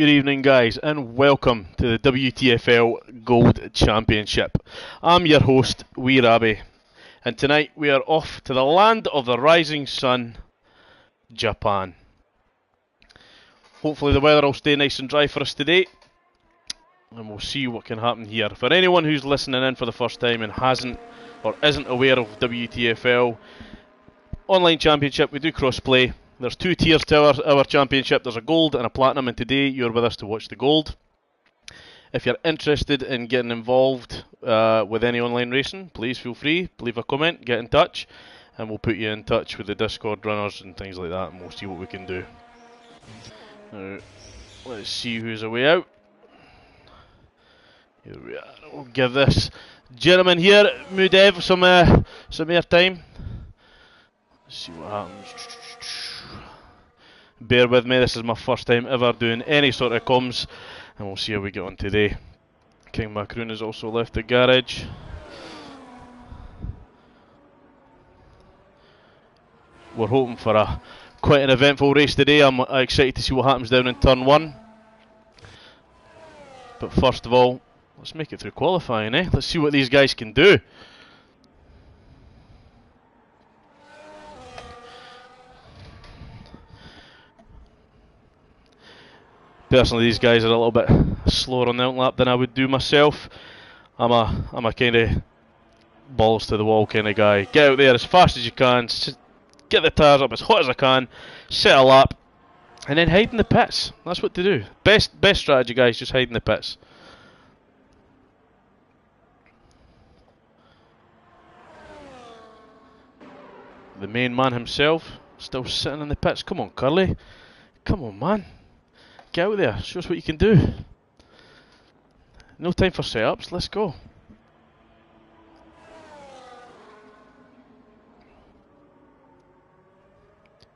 Good evening, guys, and welcome to the WTFL Gold Championship. I'm your host, Wee Rabbi, and tonight we are off to the land of the rising sun, Japan. Hopefully the weather will stay nice and dry for us today, and we'll see what can happen here. For anyone who's listening in for the first time and hasn't or isn't aware of WTFL Online Championship, we do cross-play. There's two tiers to our championship. There's a gold and a platinum, and today you're with us to watch the gold. If you're interested in getting involved with any online racing, please feel free, leave a comment, get in touch, and we'll put you in touch with the Discord runners and things like that, and we'll see what we can do. Now, let's see who's away out. Here we are. We'll give this gentleman here, Mudev, some airtime. Let's see what happens. Bear with me, this is my first time ever doing any sort of comms, and we'll see how we get on today. King Macroon has also left the garage. We're hoping for quite an eventful race today. I'm excited to see what happens down in turn 1. But first of all, let's make it through qualifying, eh? Let's see what these guys can do. Personally, these guys are a little bit slower on the outlap than I would do myself. I'm a kind of balls to the wall kind of guy. Get out there as fast as you can, get the tyres up as hot as I can, set a lap, and then hide in the pits. That's what to do. Best strategy, guys. Just hide in the pits. The main man himself still sitting in the pits. Come on, Curly. Come on, man. Get out there, show us what you can do. No time for setups, let's go.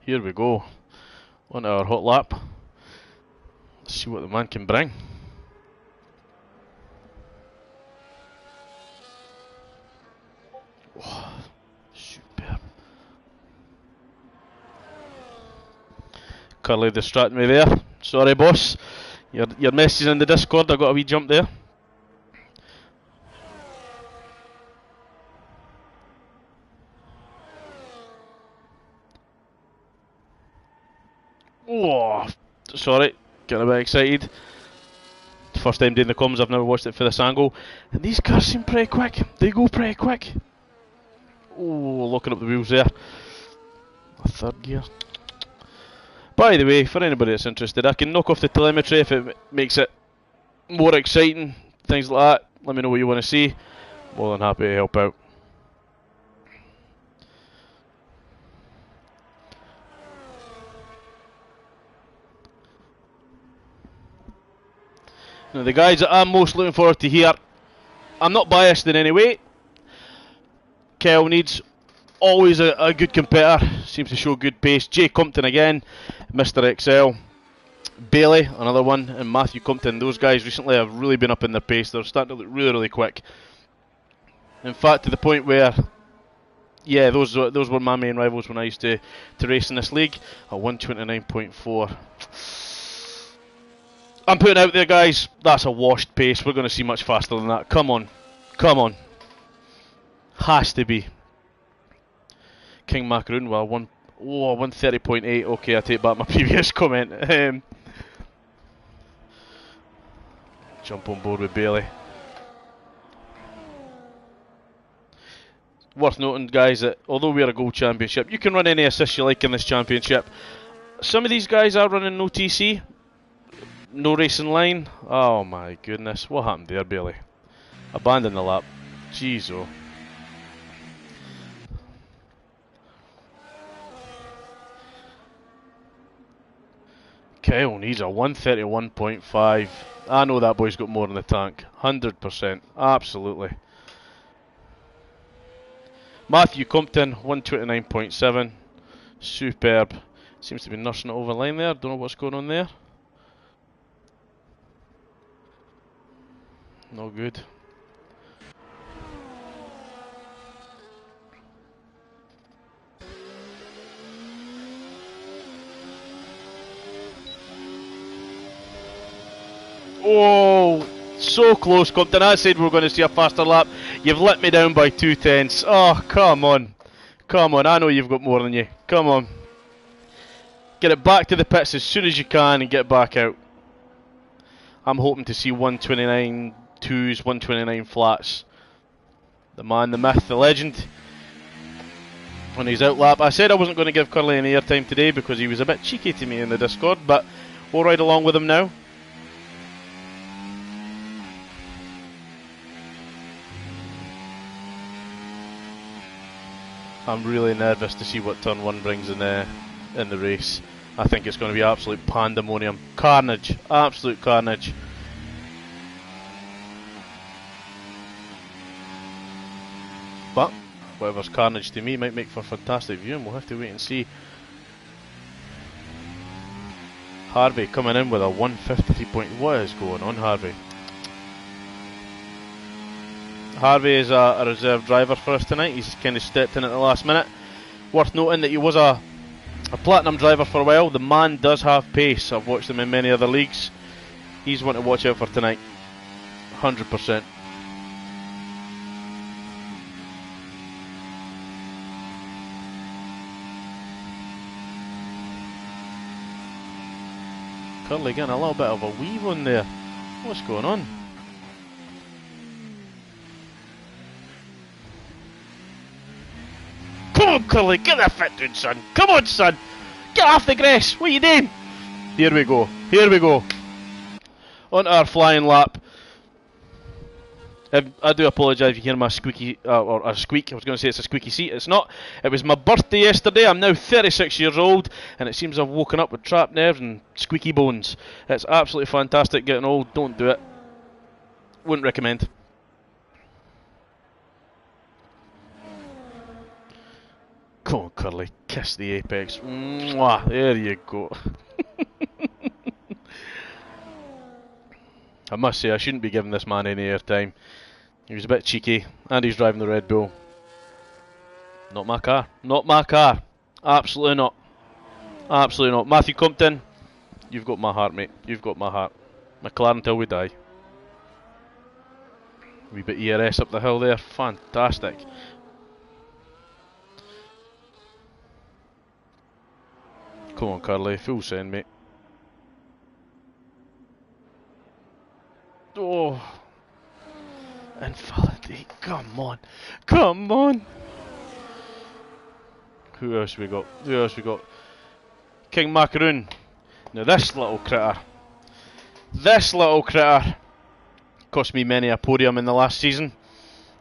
Here we go. On our hot lap. Let's see what the man can bring. Oh, superb. Curly distracted me there. Sorry, boss. Your message in the Discord, I got a wee jump there. Oh, sorry, getting a bit excited. First time doing the comms, I've never watched it for this angle. And these cars seem pretty quick. They go pretty quick. Oh, locking up the wheels there. A third gear. By the way, for anybody that's interested, I can knock off the telemetry if it makes it more exciting, things like that. Let me know what you want to see. More than happy to help out. Now, the guys that I'm most looking forward to here, I'm not biased in any way. Kel needs always a good competitor, seems to show good pace. Jay Compton again, Mr. XL. Bailey, another one, and Matthew Compton. Those guys recently have really been up in their pace. They're starting to look really, really quick. In fact, to the point where, yeah, those were my main rivals when I used to race in this league. A 129.4. I'm putting out there, guys, that's a washed pace. We're going to see much faster than that. Come on. Come on. Has to be. King Macroon, well, 130.8. Okay, I take back my previous comment. Jump on board with Bailey. Worth noting, guys, that although we're a gold championship, you can run any assist you like in this championship. Some of these guys are running no TC. No racing line. Oh my goodness. What happened there, Bailey? Abandon the lap. Jeez, oh. Kyle needs a 131.5. I know that boy's got more in the tank. 100%. Absolutely. Matthew Compton, 129.7. Superb. Seems to be nursing it over the line there. Don't know what's going on there. No good. Oh, so close, Compton. I said we were going to see a faster lap. You've let me down by 2/10. Oh, come on. Come on, I know you've got more than you. Come on. Get it back to the pits as soon as you can and get back out. I'm hoping to see 129 twos, 129 flats. The man, the myth, the legend. On his outlap. I said I wasn't going to give Curly any airtime today because he was a bit cheeky to me in the Discord, but we'll ride along with him now. I'm really nervous to see what turn 1 brings in the race. I think it's going to be absolute pandemonium. Carnage. Absolute carnage. But whatever's carnage to me might make for fantastic viewing. We'll have to wait and see. Harvey coming in with a 153 point. What is going on, Harvey? Harvey is a reserve driver for us tonight. He's kind of stepped in at the last minute. Worth noting that he was a platinum driver for a while. The man does have pace. I've watched him in many other leagues. He's one to watch out for tonight. 100%. Curly getting a little bit of a weave on there. What's going on? Come on, Curly, get that fit doing, son. Come on, son. Get off the grass. What are you doing? Here we go. Here we go. On our flying lap. I do apologise if you hear my squeaky, or a squeak. I was going to say it's a squeaky seat. It's not. It was my birthday yesterday. I'm now 36 years old, and it seems I've woken up with trapped nerves and squeaky bones. It's absolutely fantastic getting old. Don't do it. Wouldn't recommend. Come on, Curly. Kiss the apex. Mwah. There you go. I must say, I shouldn't be giving this man any airtime. He was a bit cheeky, and he's driving the Red Bull. Not my car. Not my car. Absolutely not. Absolutely not. Matthew Compton, you've got my heart, mate. You've got my heart. McLaren till we die. Wee bit ERS up the hill there. Fantastic. Come on, Curly. Full send, mate. Oh. Invalidate. Come on. Come on. Who else we got? Who else we got? King Macaroon. Now this little critter. This little critter cost me many a podium in the last season.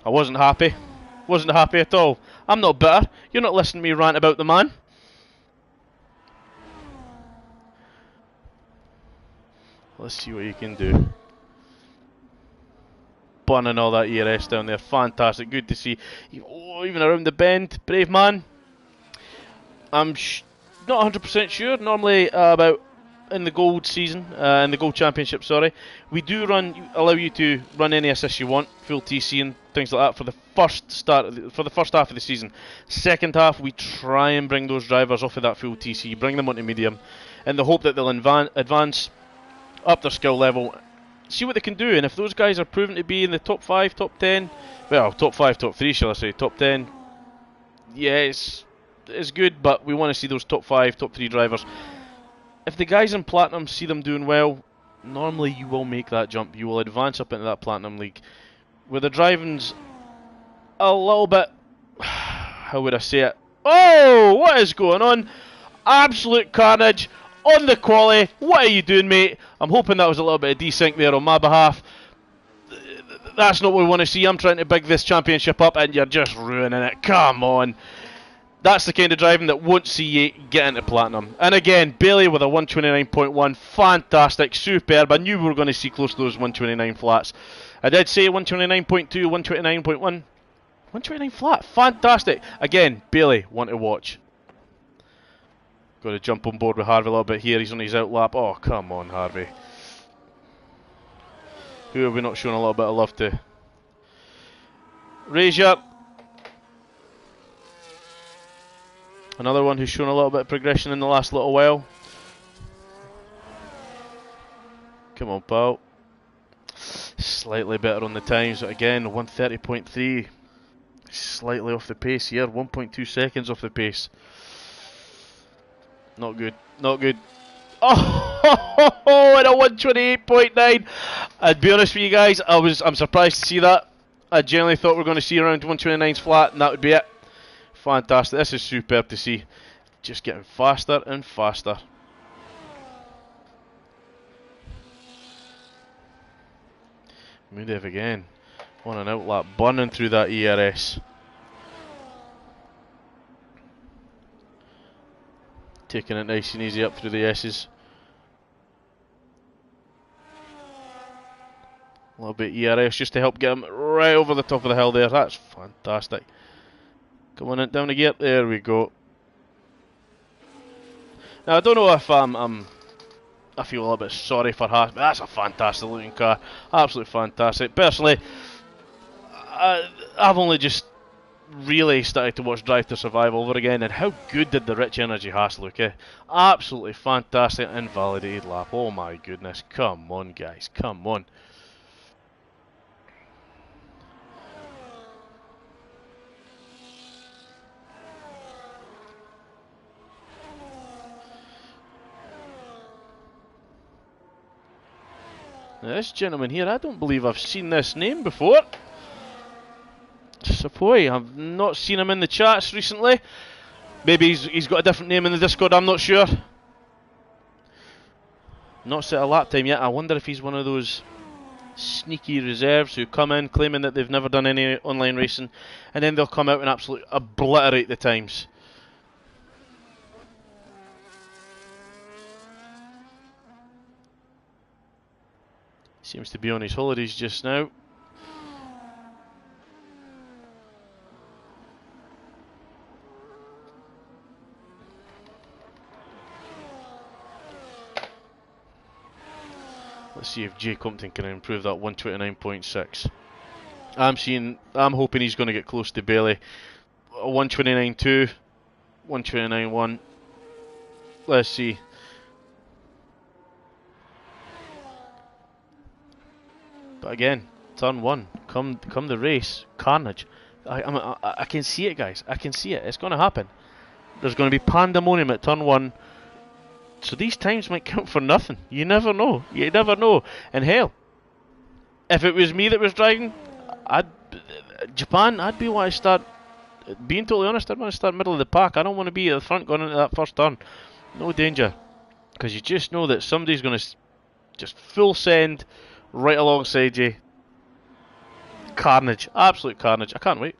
I wasn't happy. Wasn't happy at all. I'm not bitter. You're not listening to me rant about the man. Let's see what you can do. Burning all that ERS down there. Fantastic. Good to see. Oh, even around the bend. Brave man. I'm not 100% sure. Normally about in the gold season, in the gold championship, sorry, we do allow you to run any assists you want, full TC and things like that for the first half of the season. Second half, we try and bring those drivers off of that full TC, bring them onto medium, in the hope that they'll advance up their skill level, see what they can do. And if those guys are proven to be in the top 5, top 10, well, top 5, top 3, shall I say, top 10, yeah, it's good, but we want to see those top 5, top 3 drivers. If the guys in Platinum see them doing well, normally you will make that jump. You will advance up into that Platinum League. Where the driving's a little bit, how would I say it? Oh, what is going on? Absolute carnage on the quali. What are you doing, mate? I'm hoping that was a little bit of desync there on my behalf. That's not what we want to see. I'm trying to big this championship up and you're just ruining it. Come on. That's the kind of driving that won't see you get into Platinum. And again, Bailey with a 129.1. Fantastic. Superb. I knew we were going to see close to those 129 flats. I did say 129.2, 129.1. 129 flat. Fantastic. Again, Bailey, one to watch. Got to jump on board with Harvey a little bit here. He's on his outlap. Oh, come on, Harvey. Who have we not shown a little bit of love to? Razor. Another one who's shown a little bit of progression in the last little while. Come on, pal. Slightly better on the times, but again, 130.3. Slightly off the pace here, 1.2 seconds off the pace. Not good, not good. Oh, and a 128.9. I'd be honest with you guys, I'm surprised to see that. I generally thought we were going to see around 129s flat, and that would be it. Fantastic. This is superb to see. Just getting faster and faster. Mudev again. On an outlap, burning through that ERS. Taking it nice and easy up through the S's. A little bit ERS just to help get him right over the top of the hill there. That's fantastic. Coming in down a gear. There we go. Now I don't know if I feel a little bit sorry for Haas, but that's a fantastic looking car. Absolutely fantastic. Personally, I've only just really started to watch Drive to Survive over again, and how good did the Rich Energy Haas look, eh? Absolutely fantastic, invalidated lap. Oh my goodness, come on guys, come on. Now this gentleman here, I don't believe I've seen this name before. Sapoy, I've not seen him in the chats recently. Maybe he's got a different name in the Discord, I'm not sure. Not set a lap time yet. I wonder if he's one of those sneaky reserves who come in claiming that they've never done any online racing, and then they'll come out and absolutely obliterate the times. Seems to be on his holidays just now. Let's see if Jay Compton can improve that 129.6. I'm hoping he's going to get close to Bailey. 129.2, 129.1. Let's see. But again, turn one, come the race, carnage. I can see it, guys. I can see it. It's going to happen. There's going to be pandemonium at turn one. So these times might count for nothing. You never know. You never know. And hell, if it was me that was driving, Japan, I'd be wanting to start. Being totally honest, I'd want to start middle of the pack. I don't want to be at the front going into that first turn. No danger, because you just know that somebody's going to just full send right alongside you. Carnage, absolute carnage. I can't wait.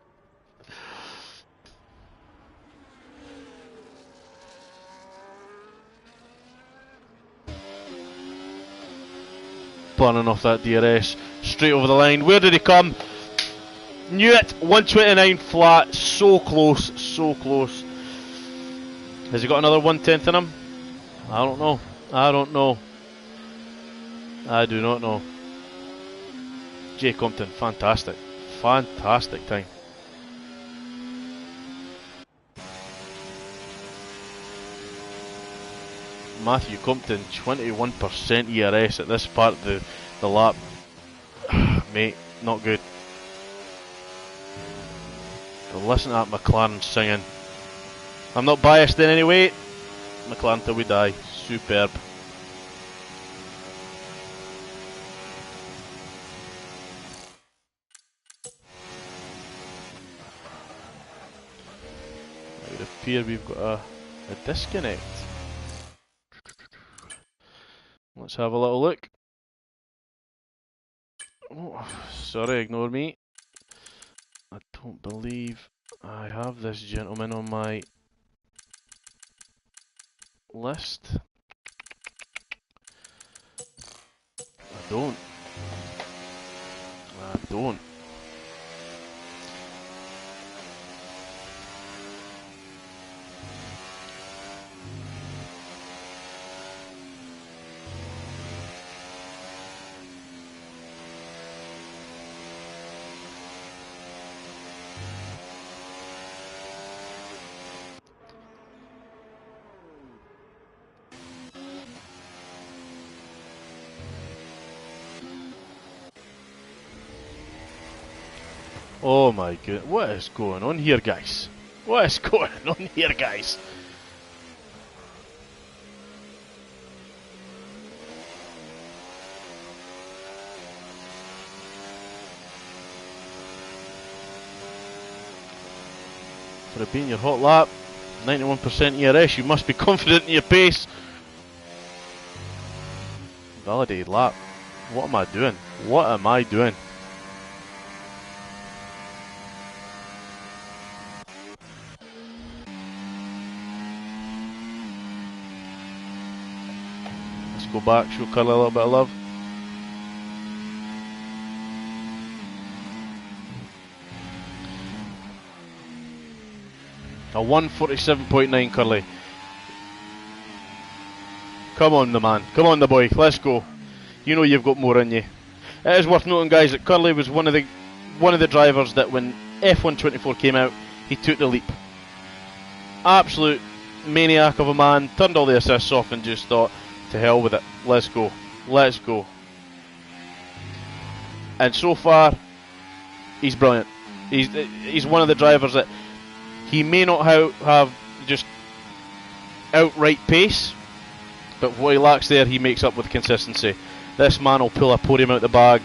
Burning off that DRS, straight over the line. Where did he come? Knew it. 129 flat. So close, so close. Has he got another 1/10 in him? I don't know. I don't know. I do not know. Jay Compton, fantastic. Fantastic time. Matthew Compton, 21% ERS at this part of the lap. Mate, not good. But listen to that McLaren singing. I'm not biased in any way. McLaren till we die. Superb. It would appear we've got a disconnect. Let's have a little look. Oh, sorry, ignore me. I don't believe I have this gentleman on my list. I don't. I don't. Oh my god, what is going on here, guys? What is going on here, guys? For it being your hot lap, 91% ERS, you must be confident in your pace. Validated lap. What am I doing? What am I doing? Let's go back, show Curly a little bit of love. A 147.9 Curly. Come on the man, come on the boy, let's go. You know you've got more in you. It is worth noting, guys, that Curly was one of the drivers that when F124 came out, he took the leap. Absolute maniac of a man, turned all the assists off and just thought, to hell with it, let's go, let's go. And so far, he's brilliant. He's one of the drivers that he may not have just outright pace, but what he lacks there, he makes up with consistency. This man will pull a podium out the bag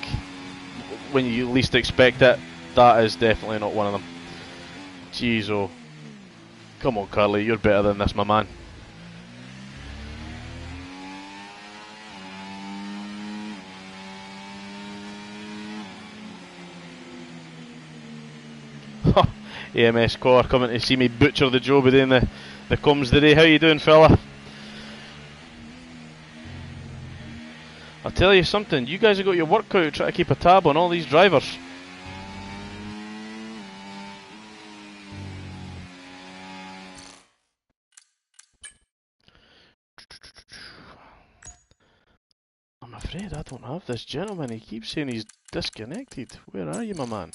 when you least expect it. That is definitely not one of them. Jeez, oh. Come on, Curly, you're better than this, my man. AMS Core coming to see me butcher the job doing the comms today. How you doing, fella? I'll tell you something, you guys have got your work cut out trying to keep a tab on all these drivers. I'm afraid I don't have this gentleman. He keeps saying he's disconnected. Where are you, my man?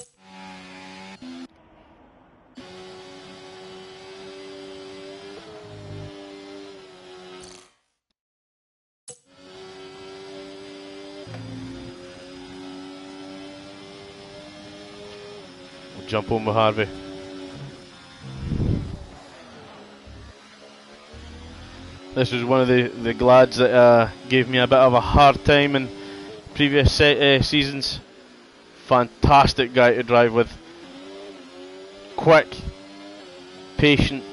We'll jump on with Harvey. This was one of the glads that gave me a bit of a hard time in previous seasons. Fantastic guy to drive with. Quick, patient,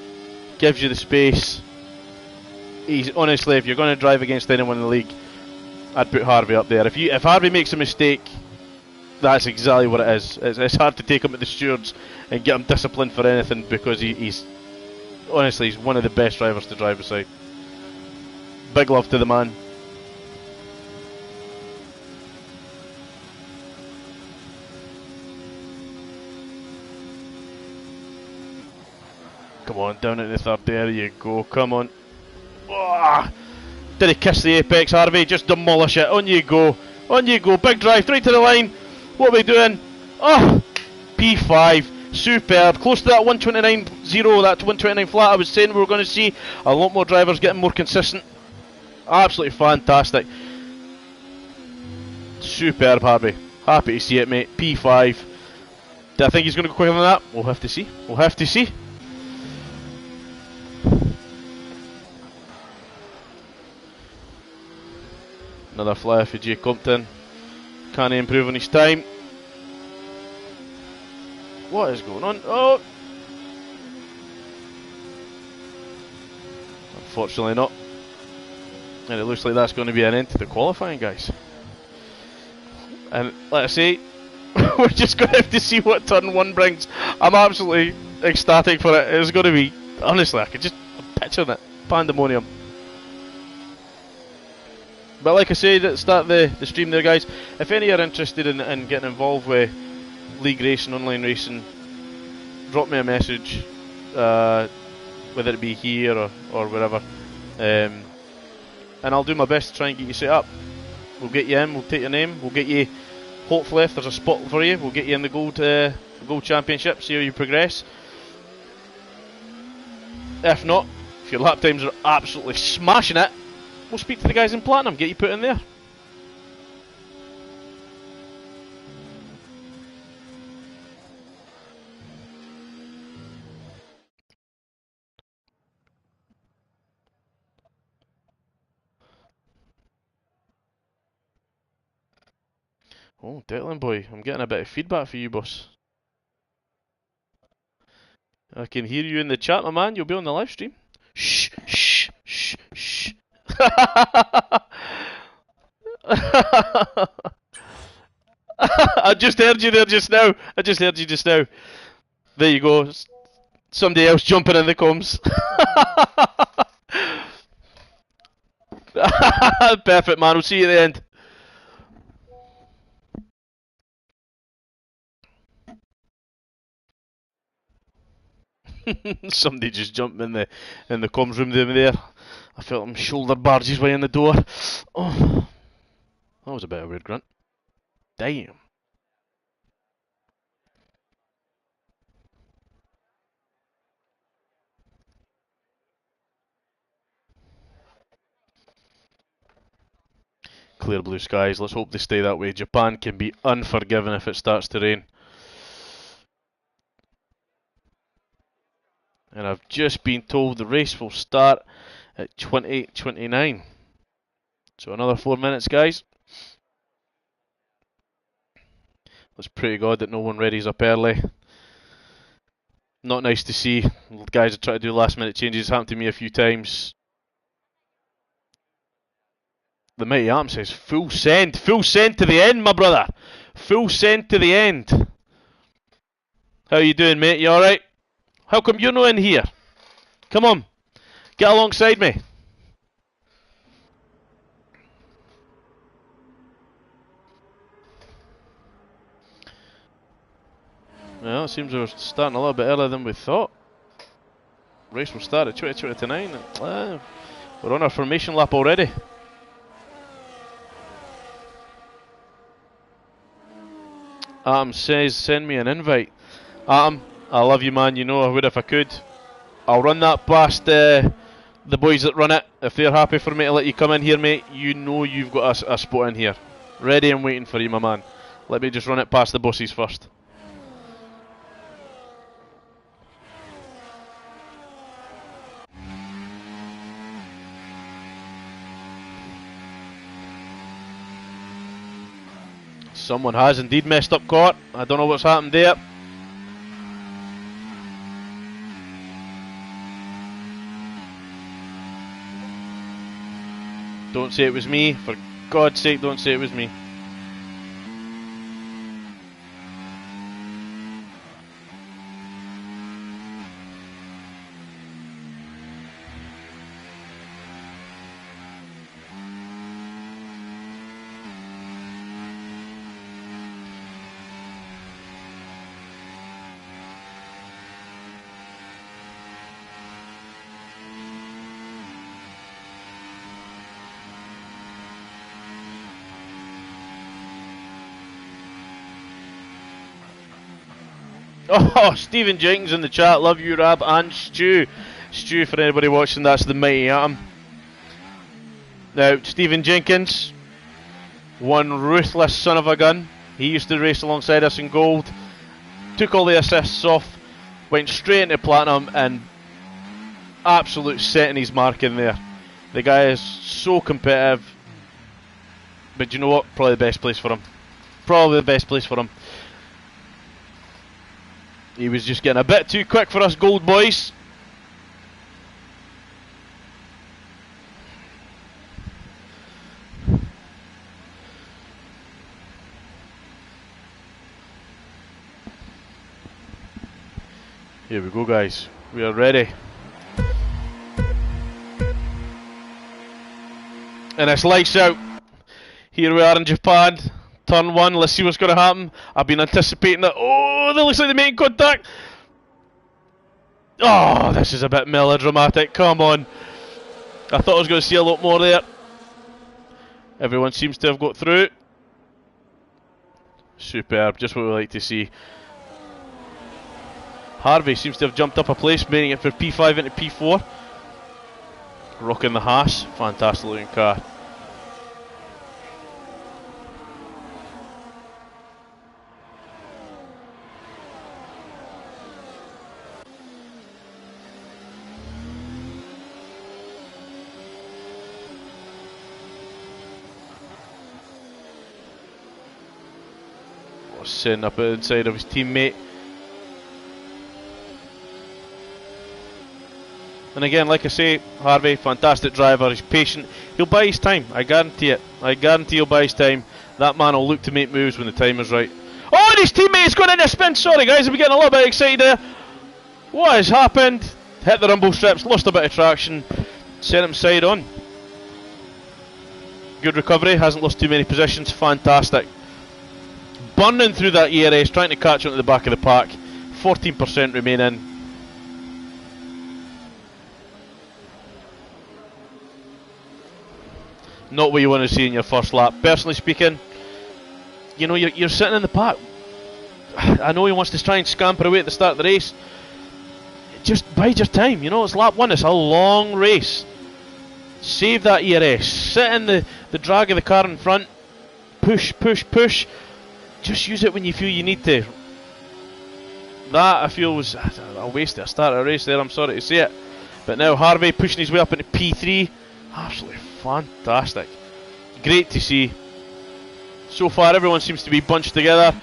gives you the space. He's honestly, if you're going to drive against anyone in the league, I'd put Harvey up there. If Harvey makes a mistake, that's exactly what it is. It's hard to take him at the stewards and get him disciplined for anything because he's honestly he's one of the best drivers to drive beside. Big love to the man. Come on, down at the third. There you go. Come on. Oh, did he kiss the apex, Harvey? Just demolish it. On you go. On you go. Big drive. Straight to the line. What are we doing? Oh, P5. Superb. Close to that 129.0, that 129 flat I was saying we were going to see. A lot more drivers getting more consistent. Absolutely fantastic. Superb, Harvey. Happy to see it, mate. P5. Do I think he's going to go quicker than that? We'll have to see. We'll have to see. Another flyer for Jay Compton. Can he improve on his time? What is going on? Oh! Unfortunately not. And it looks like that's going to be an end to the qualifying, guys. And like I say, we're just going to have to see what turn one brings. I'm absolutely ecstatic for it. It's going to be, honestly, I could just picture it. Pandemonium. But like I said at the start of the stream there, guys, if any are interested in getting involved with league racing, online racing, drop me a message, whether it be here or wherever. And I'll do my best to try and get you set up. We'll get you in, we'll take your name, we'll get you, hopefully if there's a spot for you, we'll get you in the Gold Championship, see how you progress. If not, if your lap times are absolutely smashing it, we'll speak to the guys in Platinum, get you put in there. Oh, Declan boy, I'm getting a bit of feedback for you, boss. I can hear you in the chat, my man. You'll be on the live stream. Shh, shh, shh, shh. I just heard you there just now. I just heard you just now. There you go. Somebody else jumping in the comms. Perfect, man. We'll see you at the end. Somebody just jumped in the comms room there. I felt him shoulder barge his way in the door. Oh, that was a bit of a weird grunt. Damn. Clear blue skies. Let's hope they stay that way. Japan can be unforgiving if it starts to rain. And I've just been told the race will start at 20:29. So another 4 minutes, guys. Let's pray to God that no one readies up early. Not nice to see. Guys are trying to do last minute changes. It's happened to me a few times. The Mighty Arm says full send to the end, my brother. Full send to the end. How you doing, mate? You alright? How come you're not in here? Come on, get alongside me. Well, it seems we're starting a little bit earlier than we thought. Race will start at 20:29. We're on our formation lap already. Adam says, send me an invite. Adam, I love you, man. You know I would if I could. I'll run that past the boys that run it. If they're happy for me to let you come in here, mate, you know you've got a spot in here. Ready and waiting for you, my man. Let me just run it past the bosses first. Someone has indeed messed up court. I don't know what's happened there. Don't say it was me. For God's sake, don't say it was me. Oh, Stephen Jenkins in the chat. Love you, Rab, and Stu. Stu, for anybody watching, that's the Mighty Atom. Now, Stephen Jenkins, one ruthless son of a gun. He used to race alongside us in gold. Took all the assists off, went straight into platinum, and absolute setting his mark in there. The guy is so competitive. But you know what? Probably the best place for him. Probably the best place for him. He was just getting a bit too quick for us gold boys. Here we go, guys. We are ready. And it's lights out. Here we are in Japan. Turn one. Let's see what's going to happen. I've been anticipating that. Oh, that looks like they're making contact. Oh, this is a bit melodramatic. Come on. I thought I was going to see a lot more there. Everyone seems to have got through. Superb. Just what we like to see. Harvey seems to have jumped up a place, making it for P5 into P4. Rocking the Haas. Fantastic looking car. Sitting up inside of his teammate. And again, like I say, Harvey, fantastic driver. He's patient. He'll buy his time. I guarantee it. I guarantee he'll buy his time. That man will look to make moves when the time is right. Oh, and his teammate's going in a spin. Sorry, guys, I'm getting a little bit excited there. What has happened? Hit the rumble strips, lost a bit of traction, sent him side on. Good recovery, hasn't lost too many positions. Fantastic. Burning through that ERS, trying to catch onto the back of the pack. 14% remaining. Not what you want to see in your first lap. Personally speaking, you know, you're sitting in the pack. I know he wants to try and scamper away at the start of the race. Just bide your time, you know, it's lap 1, it's a long race. Save that ERS, sit in the drag of the car in front, push, push, push. Just use it when you feel you need to. That, I feel, was a waste at the start of the race there, I'm sorry to say it. But now Harvey pushing his way up into P3. Absolutely fantastic. Great to see. So far everyone seems to be bunched together.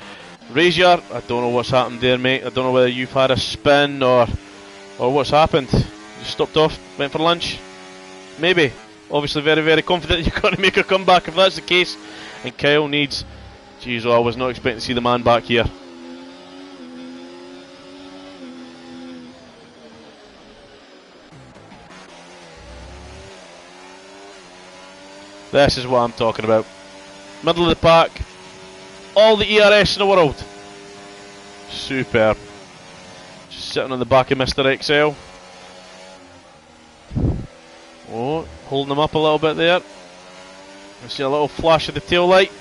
Razor, I don't know what's happened there, mate. I don't know whether you've had a spin or what's happened. You stopped off, went for lunch. Maybe. Obviously very, very confident you're going to make a comeback if that's the case. And Kyle needs... Jeez, I was not expecting to see the man back here. This is what I'm talking about. Middle of the pack. All the ERS in the world. Superb. Just sitting on the back of Mr. XL. Oh, holding him up a little bit there. I see a little flash of the tail light.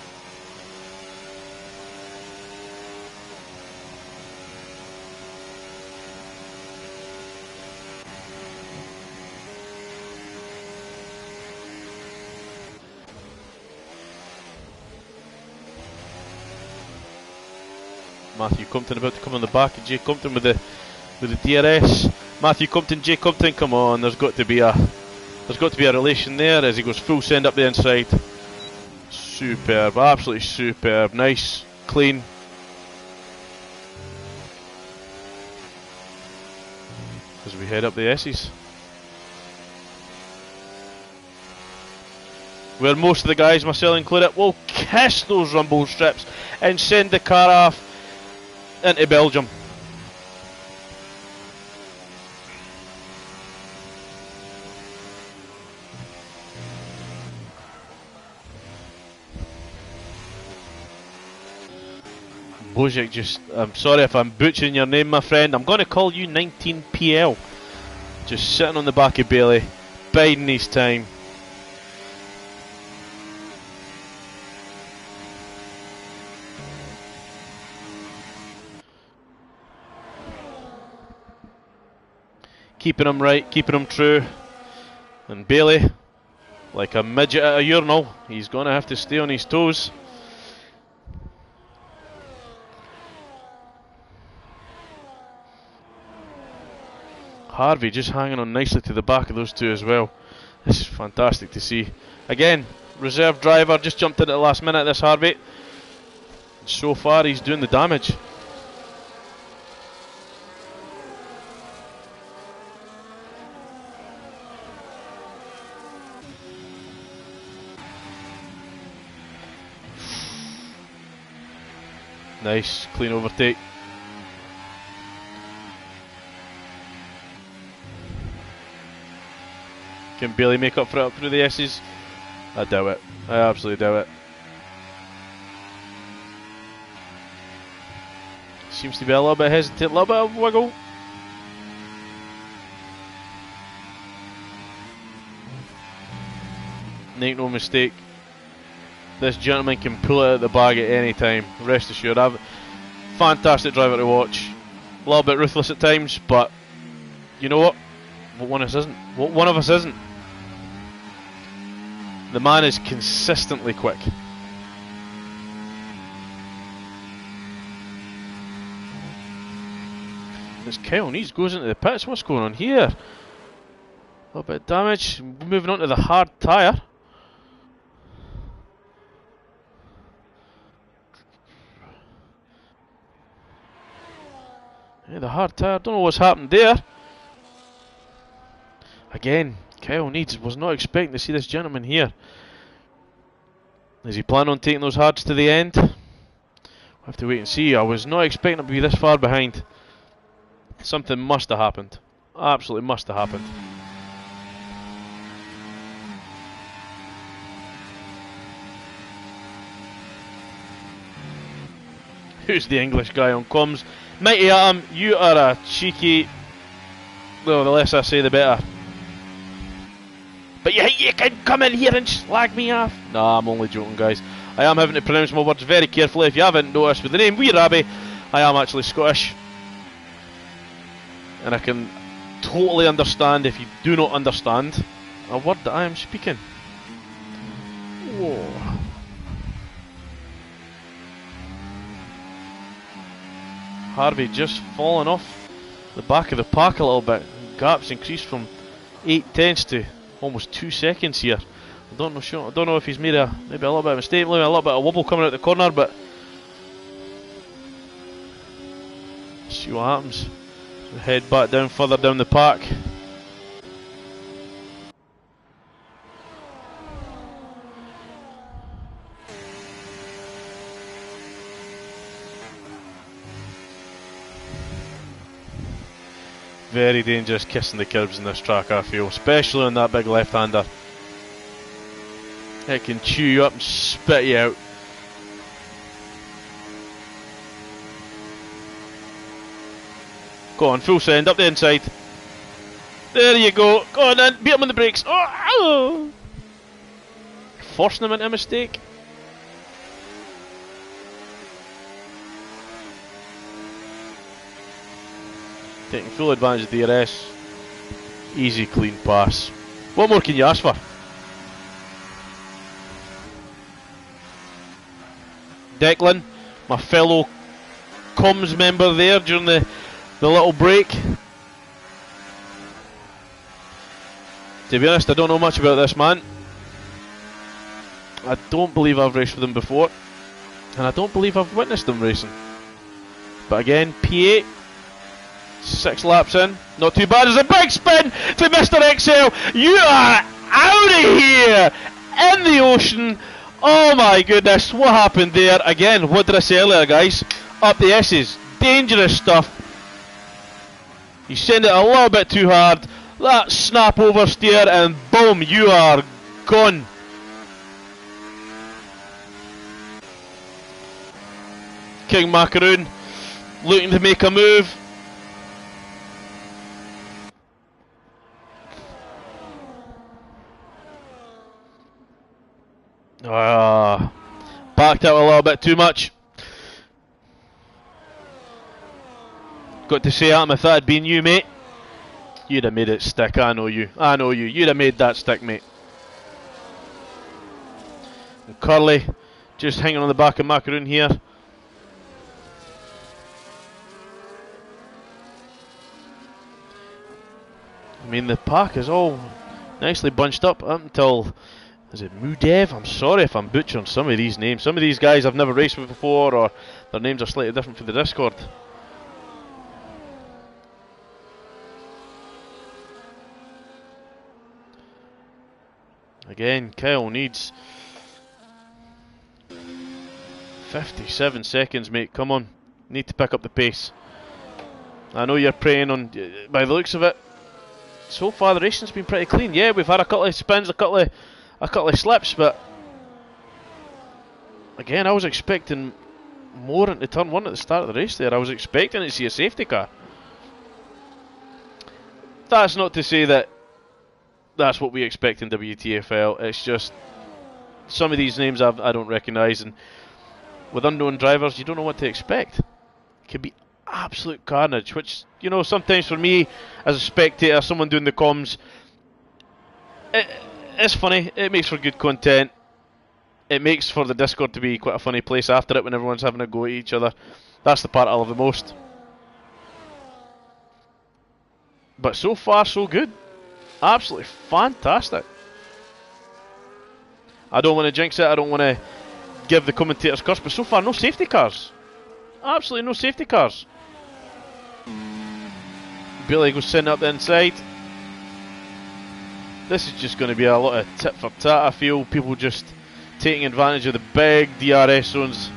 Matthew Compton about to come on the back of Jay Compton with the DRS. Matthew Compton, Jay Compton, come on, there's got to be a relation there as he goes full send up the inside. Superb, absolutely superb, nice, clean. As we head up the S's. Where most of the guys, myself included, will kiss those rumble strips and send the car off into Belgium. Bozic just, I'm sorry if I'm butchering your name, my friend. I'm going to call you 19PL. Just sitting on the back of Bailey, biding his time. Keeping him right, keeping him true. And Bailey, like a midget at a urinal, he's going to have to stay on his toes. Harvey just hanging on nicely to the back of those two as well. This is fantastic to see. Again, reserve driver, just jumped in at the last minute, this Harvey. So far he's doing the damage. Nice, clean overtake. Can Bailey make up for it up through the S's? I doubt it. I absolutely doubt it. Seems to be a little bit hesitant, a little bit of wiggle. Make no mistake, this gentleman can pull it out of the bag at any time. Rest assured, fantastic driver to watch. A little bit ruthless at times, but you know what? What one of us isn't? What one of us isn't? The man is consistently quick. This Kyle Needs goes into the pits. What's going on here? A little bit of damage. Moving on to the hard tyre. Yeah, the hard tyre, don't know what's happened there. Again, Kyle Needs was not expecting to see this gentleman here. Is he planning on taking those hards to the end? We'll have to wait and see. I was not expecting him to be this far behind. Something must have happened. Absolutely must have happened. Who's the English guy on comms? Mighty Atom, you are a cheeky... Well, the less I say the better. But you can come in here and slag me off. Nah, I'm only joking, guys. I am having to pronounce my words very carefully. If you haven't noticed, with the name Wee Rabbi, I am actually Scottish. And I can totally understand if you do not understand a word that I am speaking. Whoa. Harvey just falling off the back of the pack a little bit. Gaps increased from 8/10 to almost 2 seconds here. I don't know if he's made maybe a little bit of a mistake, maybe a little bit of wobble coming out the corner, but let's see what happens. So head back down further down the pack. Very dangerous kissing the curbs in this track, I feel, especially on that big left-hander. It can chew you up and spit you out. Go on, full send, up the inside. There you go. Go on then, beat him on the brakes. Oh. Forcing him into a mistake. Taking full advantage of DRS. Easy, clean pass. What more can you ask for? Declan, my fellow comms member there during the little break. To be honest, I don't know much about this man. I don't believe I've raced with him before, and I don't believe I've witnessed him racing. But again, P8, 6 laps in, not too bad. There's a big spin to Mr. XL. You are out of here in the ocean. Oh my goodness, what happened there? Again, what did I say earlier, guys? Up the S's, dangerous stuff. You send it a little bit too hard, that snap oversteer, and boom, you are gone. King Macaroon looking to make a move. Backed out a little bit too much. Got to say, Adam, if that had been you, mate, you'd have made it stick. I know you. I know you. You'd have made that stick, mate. And Curly just hanging on the back of Macaroon here. I mean, the pack is all nicely bunched up until... Is it Mudev? I'm sorry if I'm butchering some of these names. Some of these guys I've never raced with before, or their names are slightly different for the Discord. Again, Kyle needs 57 seconds, mate. Come on. Need to pick up the pace. I know you're preying on, by the looks of it. So far the racing's been pretty clean. Yeah, we've had a couple of spins, a couple of slips, but again, I was expecting more into turn 1 at the start of the race there. I was expecting to see a safety car. That's not to say that that's what we expect in WTFL. It's just some of these names I don't recognise, and with unknown drivers, you don't know what to expect. It can be absolute carnage, which, you know, sometimes for me as a spectator, someone doing the comms, it's funny. It makes for good content. It makes for the Discord to be quite a funny place after it when everyone's having a go at each other. That's the part I love the most. But so far, so good. Absolutely fantastic. I don't want to jinx it. I don't want to give the commentators curse, but so far, no safety cars. Absolutely no safety cars. Billy goes sending up the inside. This is just going to be a lot of tit for tat, I feel. People just taking advantage of the big DRS zones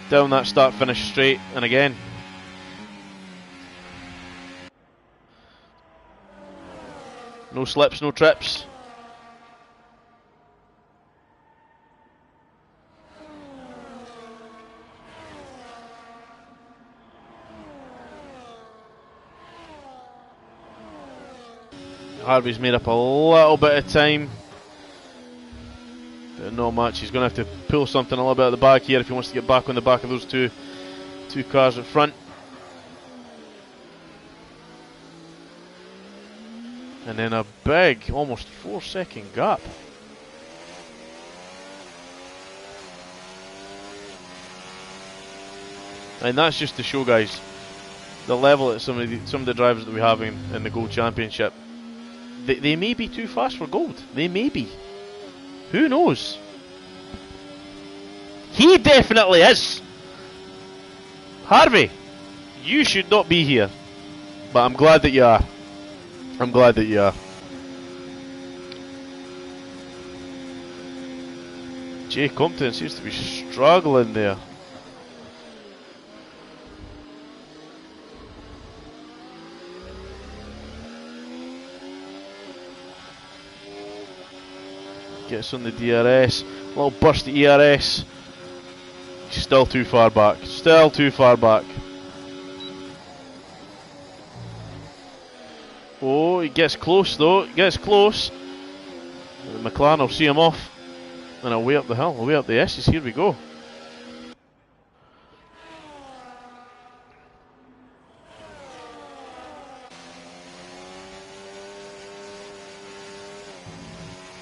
down that start finish straight. And again, no slips, no trips. Harvey's made up a little bit of time, but not much. He's going to have to pull something a little bit at the back here if he wants to get back on the back of those two cars in front. And then a big, almost 4-second gap. And that's just to show, guys, the level that some of the drivers that we have in the Gold Championship. They may be too fast for gold. They may be. Who knows? He definitely is. Harvey, you should not be here. But I'm glad that you are. I'm glad that you are. Jay Compton seems to be struggling there. Gets on the DRS, a little burst of ERS. Still too far back. Still too far back. Oh, he gets close though. He gets close. The McLaren will see him off. And away up the hill, away up the S's. Here we go.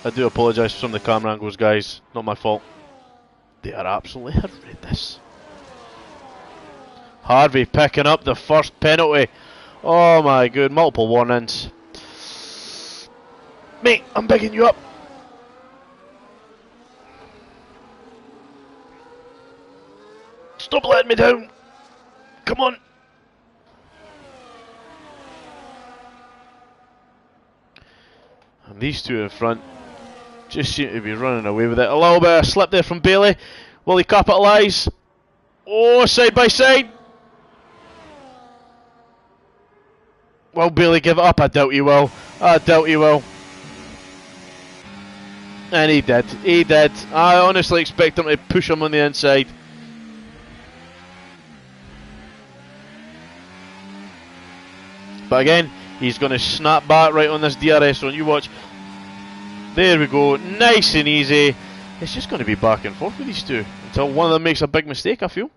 I do apologise for some of the camera angles, guys. Not my fault. They are absolutely horrendous. Harvey picking up the first penalty. Oh my god, multiple warnings. Mate, I'm bigging you up. Stop letting me down. Come on. And these two in front just seem to be running away with it. A little bit of slip there from Bailey. Will he capitalise? Oh, side by side. Will Bailey give it up? I doubt he will. I doubt he will. And he did. He did. I honestly expect him to push him on the inside. But again, he's going to snap back right on this DRS zone. You watch. There we go. Nice and easy. It's just going to be back and forth with these two until one of them makes a big mistake, I feel.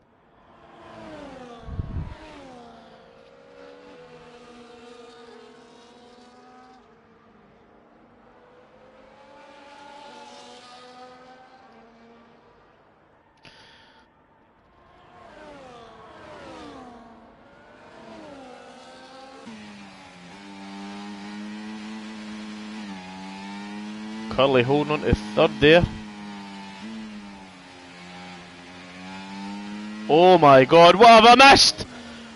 Curley holding on to third there. Oh my god, what have I missed?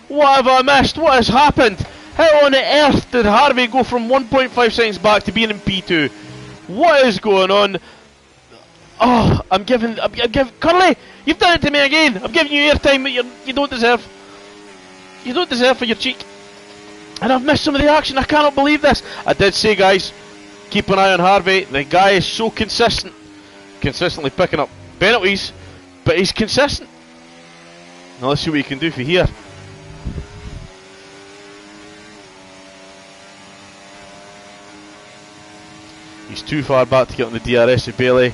What have I missed? What has happened? How on earth did Harvey go from 1.5 seconds back to being in P2? What is going on? Oh, I'm giving Curley, you've done it to me again. I'm giving you airtime that you don't deserve. You don't deserve for your cheek. And I've missed some of the action. I cannot believe this. I did say, guys, keep an eye on Harvey. The guy is so consistent. Consistently picking up penalties, but he's consistent. Now let's see what he can do for here. He's too far back to get on the DRS of Bailey.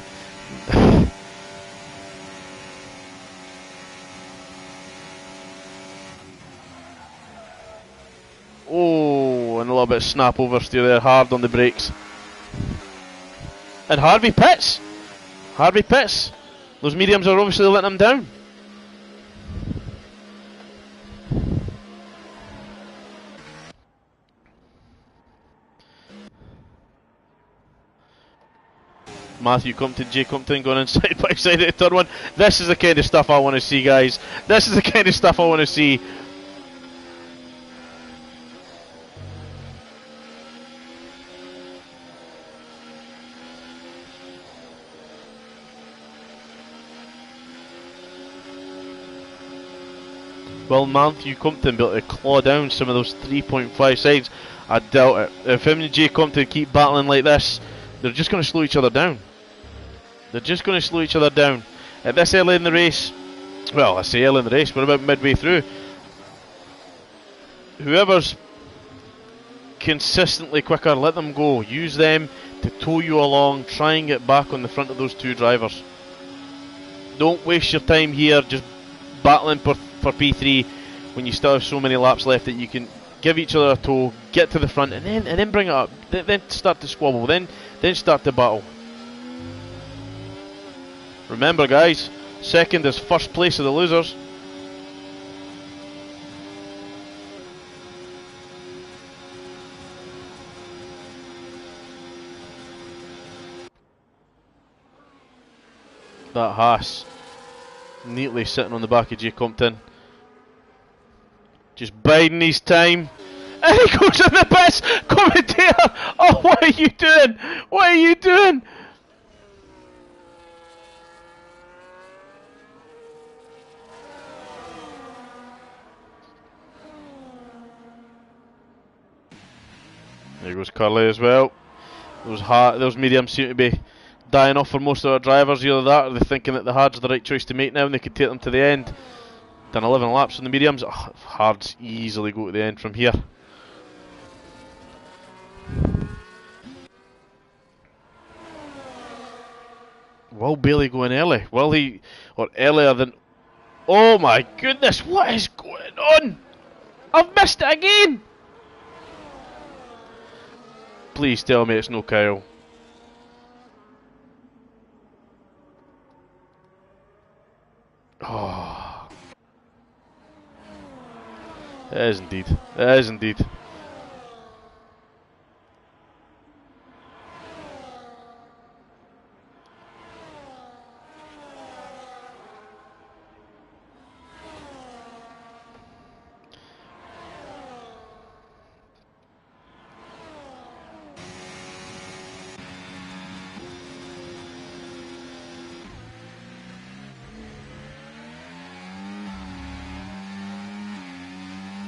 Oh, and a little bit of snap oversteer there, hard on the brakes. And Harvey pits. Harvey pits. Those mediums are obviously letting him down. Matthew Compton, Jay Compton going in side by side at the third one. This is the kind of stuff I want to see, guys. This is the kind of stuff I want to see. Will Matthew Compton be able to claw down some of those 3.5 seconds? I doubt it. If him and Jay Compton keep battling like this, they're just going to slow each other down. They're just going to slow each other down. At this early in the race, well, I say early in the race, we're about midway through. Whoever's consistently quicker, let them go. Use them to tow you along. Try and get back on the front of those two drivers. Don't waste your time here just battling for P3 when you still have so many laps left that you can give each other a tow, get to the front, and then bring it up. Then start to squabble. Then start the battle. Remember, guys, second is first place of the losers. That Haas neatly sitting on the back of Jay Compton, just biding his time, and he goes in the pits. Commentator, oh, what are you doing? What are you doing? There goes Curly as well. Those mediums seem to be dying off for most of our drivers. Either that, or they're thinking that the hards are the right choice to make now, and they could take them to the end. Done 11 laps on the mediums. Hards easily go to the end from here. Will Bailey go in early? Will he, or earlier than? Oh my goodness! What is going on? I've missed it again. Please tell me it's no Kyle. Oh. It is indeed. It is indeed.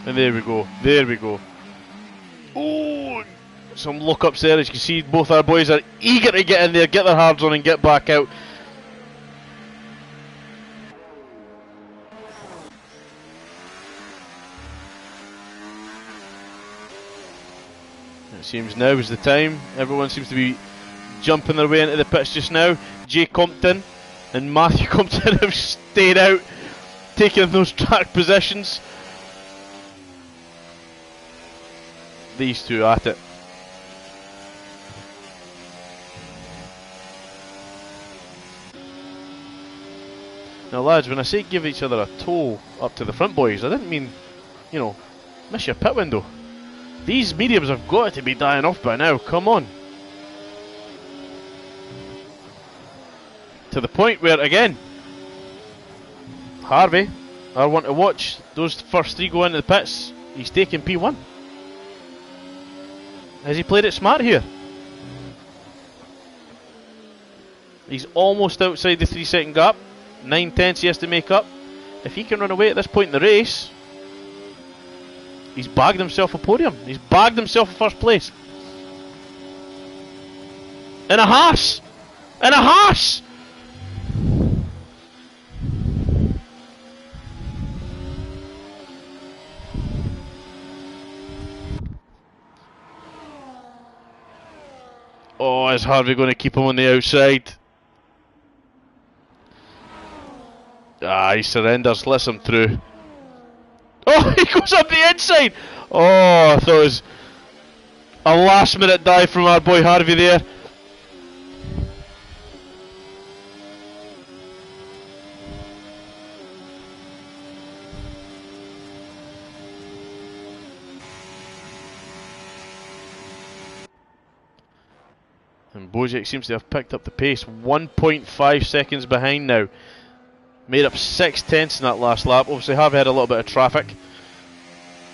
And there we go, there we go. Oh, some look-ups there. As you can see, both our boys are eager to get in there, get their hards on and get back out. It seems now is the time. Everyone seems to be jumping their way into the pits just now. Jay Compton and Matthew Compton have stayed out, taking those track positions. These two at it. Now lads, when I say give each other a tow up to the front, boys, I didn't mean, you know, miss your pit window. These mediums have got to be dying off by now, come on. To the point where, again, Harvey, I want to watch those first three go into the pits. He's taking P1. Has he played it smart here? He's almost outside the 3 second gap. 9/10 he has to make up. If he can run away at this point in the race, he's bagged himself a podium. He's bagged himself a first place. In a Haas! In a Haas! Oh, is Harvey going to keep him on the outside? Ah, he surrenders, lets him through. Oh, he goes up the inside! Oh, I thought it was a last minute dive from our boy Harvey there. And Bozic seems to have picked up the pace. 1.5 seconds behind now. Made up 6/10 in that last lap. Obviously Harvey had a little bit of traffic,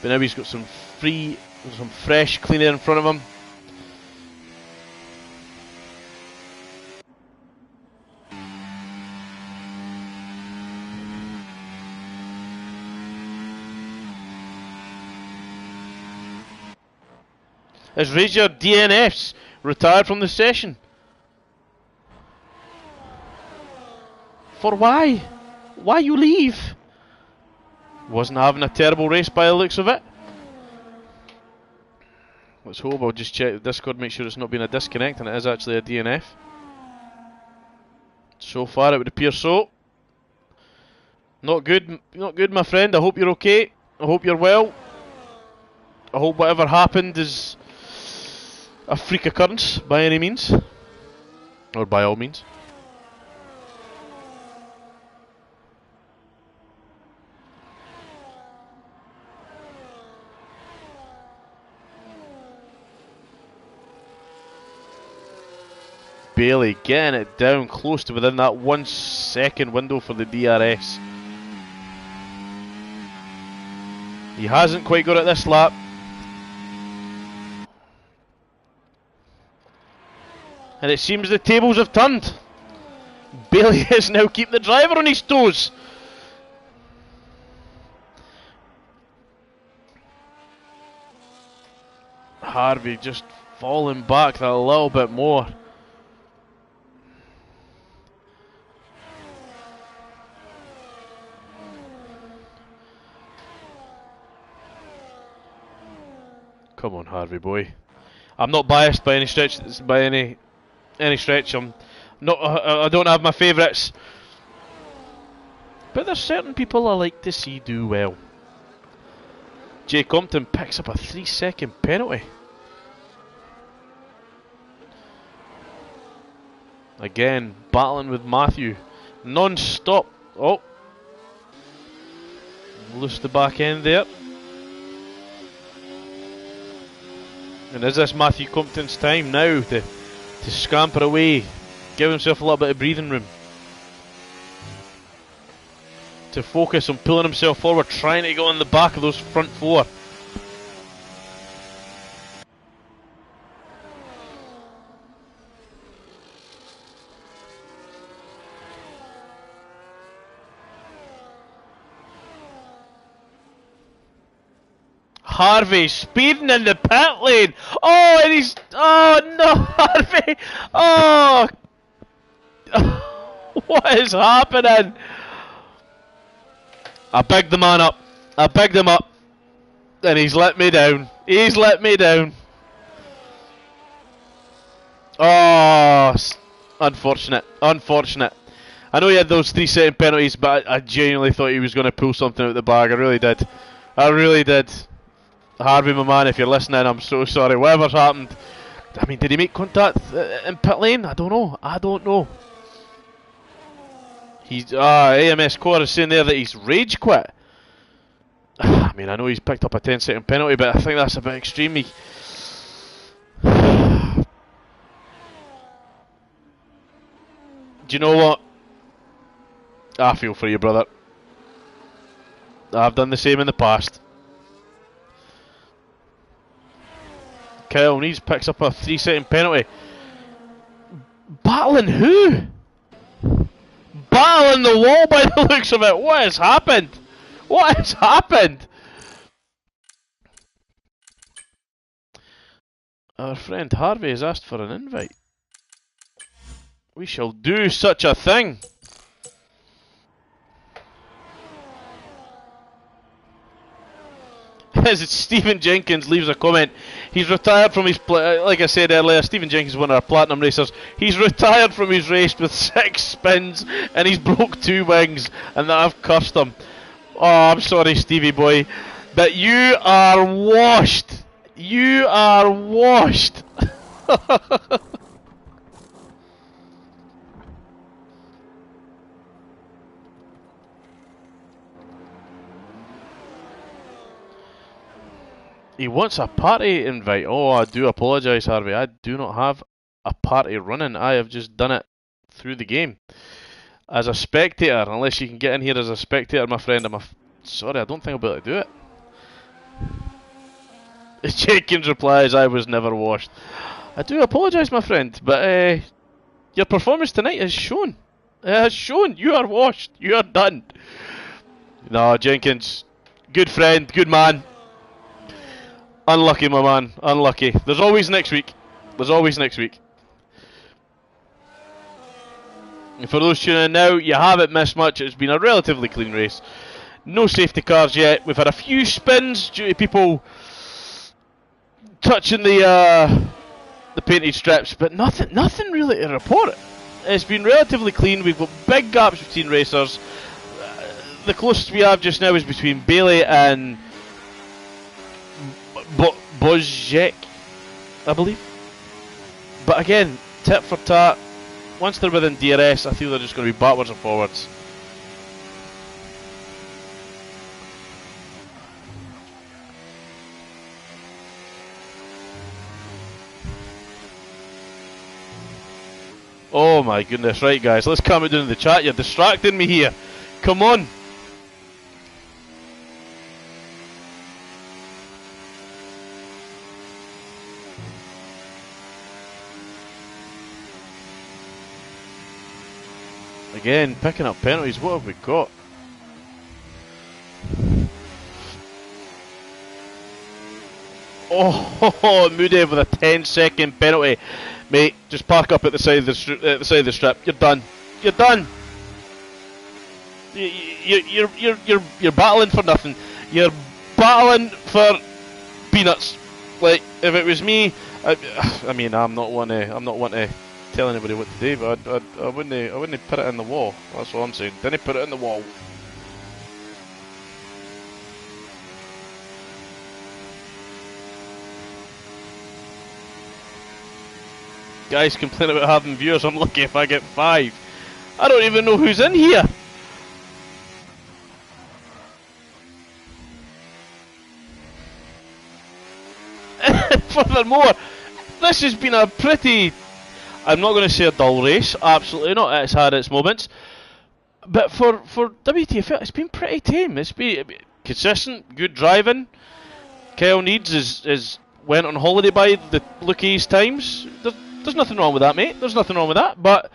but now he's got some fresh clean air in front of him. has raised your DNFs, retired from the session. For why? Why you leave? Wasn't having a terrible race by the looks of it. Let's hope. I'll just check the Discord, make sure it's not been a disconnect and it is actually a DNF. So far it would appear so. Not good, my friend. I hope you're okay. I hope you're well. I hope whatever happened is a freak occurrence by any means. Or by all means. Bailey getting it down close to within that 1 second window for the DRS. He hasn't quite got it this lap. And it seems the tables have turned. Bailey is now keeping the driver on his toes. Harvey just falling back that little bit more. Come on, Harvey boy. I'm not biased by any stretch. By any stretch. I'm not. I don't have my favourites, but there's certain people I like to see do well. Jay Compton picks up a 3-second penalty. Again, battling with Matthew, non-stop. Oh, loose the back end there. And is this Matthew Compton's time now to scamper away, give himself a little bit of breathing room, to focus on pulling himself forward, trying to go on the back of those front four. Harvey speeding in the pit lane. Oh, and he's... Oh, no, Harvey. Oh. What is happening? I bigged the man up. I bigged him up. And he's let me down. He's let me down. Oh, unfortunate. Unfortunate. I know he had those 3-second penalties, but I genuinely thought he was going to pull something out of the bag. I really did. I really did. Harvey, my man, if you're listening, I'm so sorry. Whatever's happened. I mean, did he make contact in pit lane? I don't know. I don't know. He's AMS Core is saying there that he's rage quit. I mean, I know he's picked up a 10-second penalty, but I think that's a bit extreme. Do you know what? I feel for you, brother. I've done the same in the past. Kyle Neves picks up a 3-second penalty. Battling who? Battling the wall by the looks of it. What has happened? What has happened? Our friend Harvey has asked for an invite. We shall do such a thing. As Stephen Jenkins leaves a comment, he's retired from his, like I said earlier, Stephen Jenkins is one of our platinum racers. He's retired from his race with 6 spins and he's broke 2 wings, and that I've cursed him. Oh, I'm sorry, Stevie boy, but you are washed. You are washed. He wants a party invite. Oh, I do apologise, Harvey. I do not have a party running. I have just done it through the game. As a spectator, unless you can get in here as a spectator, my friend, sorry, I don't think I'll be able to do it. Jenkins replies, I was never washed. I do apologise, my friend, but your performance tonight has shown. It has shown. You are washed. You are done. No, Jenkins, good friend, good man. Unlucky, my man. Unlucky. There's always next week. There's always next week. And for those tuning in now, you haven't missed much. It's been a relatively clean race. No safety cars yet. We've had a few spins due to people touching the painted strips, but nothing really to report. It's been relatively clean. We've got big gaps between racers. The closest we have just now is between Bailey and Bozjek, I believe. But again, tit for tat. Once they're within DRS, I feel they're just going to be backwards and forwards. Oh my goodness, right guys, let's calm it down in the chat. You're distracting me here. Come on. Again, picking up penalties. What have we got? Oh, Moody with a 10-second penalty. Mate, just park up at the side of the strip. You're done. You're done. You're battling for nothing. You're battling for peanuts. Like, if it was me, I mean, I'm not one to tell anybody what to do, but I wouldn't put it in the wall. That's what I'm saying. Didn't put it in the wall. Guys complain about having viewers. I'm lucky if I get 5. I don't even know who's in here. Furthermore, this has been a pretty, I'm not going to say a dull race, absolutely not. It's had its moments, but for WTFL, it's been pretty tame. It's been consistent, good driving. Kyle Needs is went on holiday by the look of his times. There's nothing wrong with that, mate. There's nothing wrong with that, but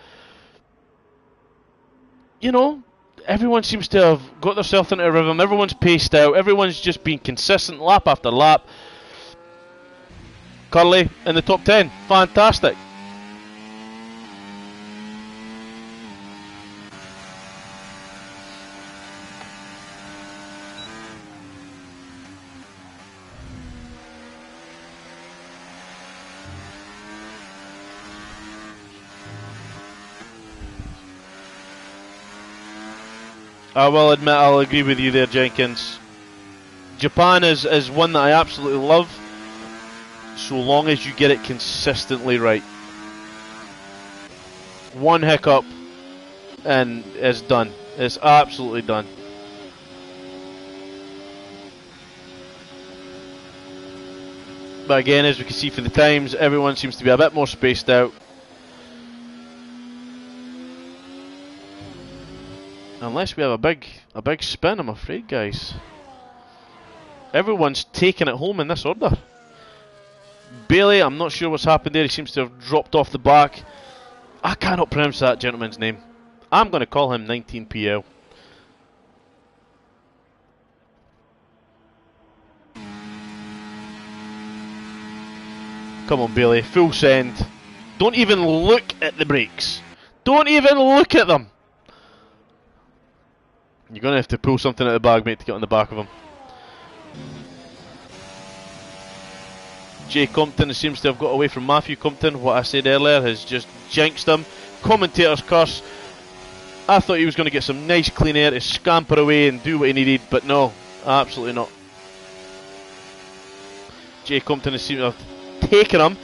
you know, everyone seems to have got themselves into a rhythm. Everyone's paced out. Everyone's just been consistent lap after lap. Curley in the top 10. Fantastic. I will admit, I'll agree with you there, Jenkins. Japan is one that I absolutely love, so long as you get it consistently right. One hiccup and it's done. It's absolutely done. But again, as we can see for the times, everyone seems to be a bit more spaced out. Unless we have a big spin, I'm afraid, guys. Everyone's taking it home in this order. Bailey, I'm not sure what's happened there. He seems to have dropped off the back. I cannot pronounce that gentleman's name. I'm going to call him 19PL. Come on, Bailey. Full send. Don't even look at the brakes. Don't even look at them. You're going to have to pull something out of the bag, mate, to get on the back of him. Jay Compton seems to have got away from Matthew Compton. What I said earlier has just jinxed him. Commentator's curse. I thought he was going to get some nice clean air to scamper away and do what he needed, but no, absolutely not. Jay Compton seems to have taken him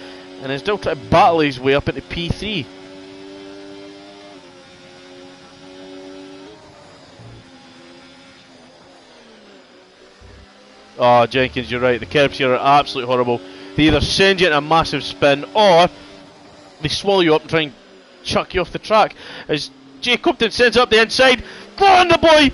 and is still trying to battle his way up into P3. Oh, Jenkins, you're right. The curbs here are absolutely horrible. They either send you in a massive spin or they swallow you up and try and chuck you off the track. As Jay Compton sends up the inside. Go on, the boy!